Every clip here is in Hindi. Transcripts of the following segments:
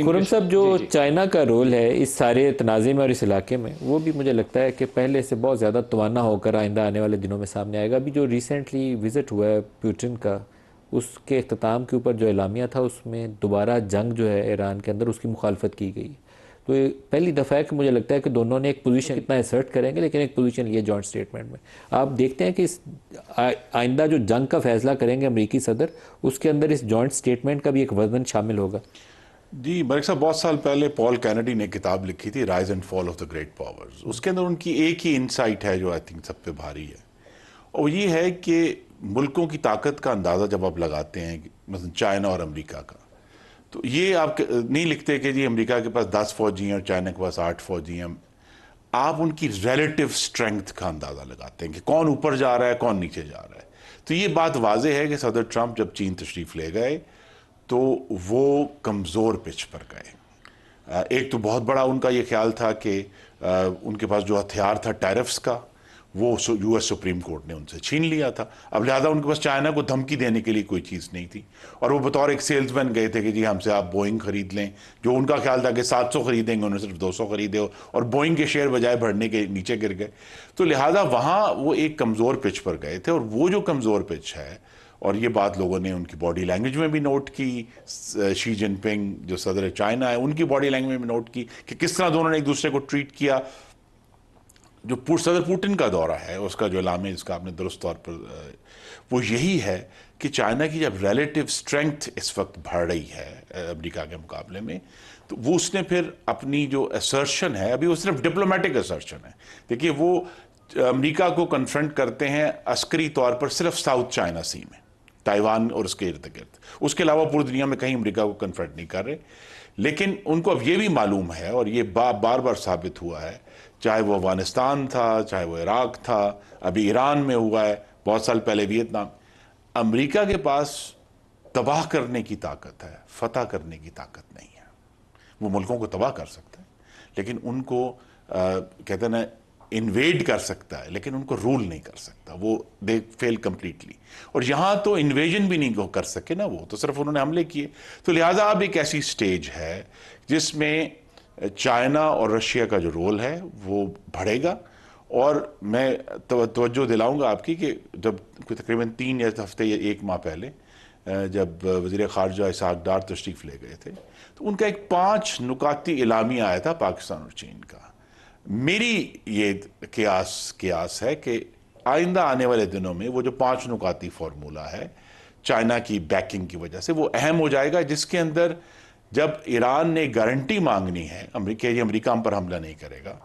खुरम साहब, जो जी जी। चाइना का रोल है इस सारे तनाज़े में और इस इलाके में, वो भी मुझे लगता है कि पहले से बहुत ज़्यादा तवाना होकर आइंदा आने वाले दिनों में सामने आएगा। अभी जो रिसेंटली विज़िट हुआ है पुतिन का, उसके अख्ताम के ऊपर जो एलामिया था उसमें दोबारा जंग जो है ईरान के अंदर उसकी मुखालफत की गई। तो ये पहली दफ़ा है कि मुझे लगता है कि दोनों ने एक पोजीशन कितना असर्ट करेंगे, लेकिन एक पोजीशन लिए जॉइंट स्टेटमेंट में। आप देखते हैं कि इस आइंदा जो जंग का फैसला करेंगे अमरीकी सदर, उसके अंदर इस जॉइंट स्टेटमेंट का भी एक वजन शामिल होगा। जी मलिक साहब, बहुत साल पहले पॉल कैनेडी ने किताब लिखी थी rise and fall of the great powers. उसके अंदर उनकी एक ही इंसाइट है जो आई थिंक सब पे भारी है, और ये है कि मुल्कों की ताकत का अंदाज़ा जब आप लगाते हैं, मतलब चाइना और अमेरिका का, तो ये आप नहीं लिखते कि जी अमेरिका के पास 10 फौजी हैं और चाइना के पास 8 फौजी हैं। आप उनकी रिलेटिव स्ट्रेंथ का अंदाज़ा लगाते हैं कि कौन ऊपर जा रहा है, कौन नीचे जा रहा है। तो ये बात वाजह है कि सदर ट्रंप जब चीन तशरीफ ले गए तो वो कमज़ोर पिच पर गए। एक तो बहुत बड़ा उनका ये ख्याल था कि उनके पास जो हथियार था टैरिफ्स का, वो यूएस सुप्रीम कोर्ट ने उनसे छीन लिया था। अब लिहाजा उनके पास चाइना को धमकी देने के लिए कोई चीज़ नहीं थी, और वो बतौर एक सेल्समैन गए थे कि जी हमसे आप बोइंग खरीद लें। जो उनका ख्याल था कि 700 खरीदेंगे, उन्होंने सिर्फ 200 खरीदे, और बोइंग के शेयर बजाय बढ़ने के नीचे गिर गए। तो लिहाजा वहाँ वो एक कमज़ोर पिच पर गए थे, और वो जो कमज़ोर पिच है, और ये बात लोगों ने उनकी बॉडी लैंग्वेज में भी नोट की। शी जिनपिंग जो सदर चाइना है, उनकी बॉडी लैंग्वेज में नोट की कि किस तरह दोनों ने एक दूसरे को ट्रीट किया। जो सदर पुतिन का दौरा है, उसका जो इलामे जिसका आपने दुरुस्त तौर पर, वो यही है कि चाइना की जब रिलेटिव स्ट्रेंथ इस वक्त बढ़ रही है अमेरिका के मुकाबले में, तो वो उसने फिर अपनी जो असर्शन है, अभी वो सिर्फ डिप्लोमेटिक असर्शन है। देखिए, वो अमेरिका को कन्फ्रंट करते हैं अस्करी तौर पर सिर्फ साउथ चाइना सी में, ताइवान और उसके इर्द गिर्द। उसके अलावा पूरी दुनिया में कहीं अमेरिका को कन्फ्रंट नहीं कर रहे। लेकिन उनको अब ये भी मालूम है, और ये बार बार साबित हुआ है, चाहे वो अफगानिस्तान था, चाहे वो इराक था, अभी ईरान में हुआ है, बहुत साल पहले वियतनाम, अमेरिका के पास तबाह करने की ताकत है, फतह करने की ताकत नहीं है। वो मुल्कों को तबाह कर सकता है, लेकिन उनको कहते हैं ना, इन्वेड कर सकता है, लेकिन उनको रूल नहीं कर सकता। वो दे फेल कंप्लीटली। और यहाँ तो इन्वेजन भी नहीं कर सके ना, वो तो सिर्फ उन्होंने हमले किए। तो लिहाजा अब एक ऐसी स्टेज है जिसमें चाइना और रशिया का जो रोल है वो बढ़ेगा। और मैं तवज्जो दिलाऊंगा आपकी कि जब तकरीबन 3 हफ्ते या 1 माह पहले जब वज़ीर ख़ारजा इसहाक़ डार तशरीफ़ ले गए थे, तो उनका एक 5 नुकाती एलामिया आया था पाकिस्तान और चीन का। मेरी ये कियास है कि आइंदा आने वाले दिनों में वो जो 5 नुकाती फार्मूला है, चाइना की बैकिंग की वजह से वो अहम हो जाएगा, जिसके अंदर जब ईरान ने गारंटी मांगनी है अमेरिका हम पर हमला नहीं करेगा,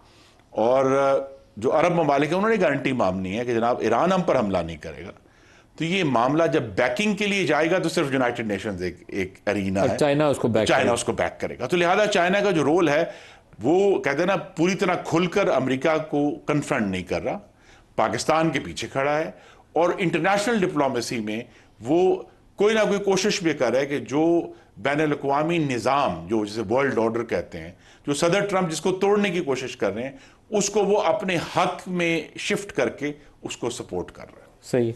और जो अरब ममालिक है उन्होंने गारंटी मांगनी है कि जनाब ईरान हम पर हमला नहीं करेगा, तो ये मामला जब बैकिंग के लिए जाएगा तो सिर्फ यूनाइटेड नेशंस एक अरीना है, चाइना उसको बैक करेगा। तो लिहाजा चाइना का जो रोल है, वो कहते हैं ना, पूरी तरह खुलकर अमेरिका को कन्फ्रंट नहीं कर रहा, पाकिस्तान के पीछे खड़ा है, और इंटरनेशनल डिप्लोमेसी में वो कोई ना कोई कोशिश भी कर रहा है कि जो बैनुल-अक़वामी निज़ाम, जो जिसे वर्ल्ड ऑर्डर कहते हैं, जो सदर ट्रंप जिसको तोड़ने की कोशिश कर रहे हैं, उसको वो अपने हक में शिफ्ट करके उसको सपोर्ट कर रहे हैं। सही।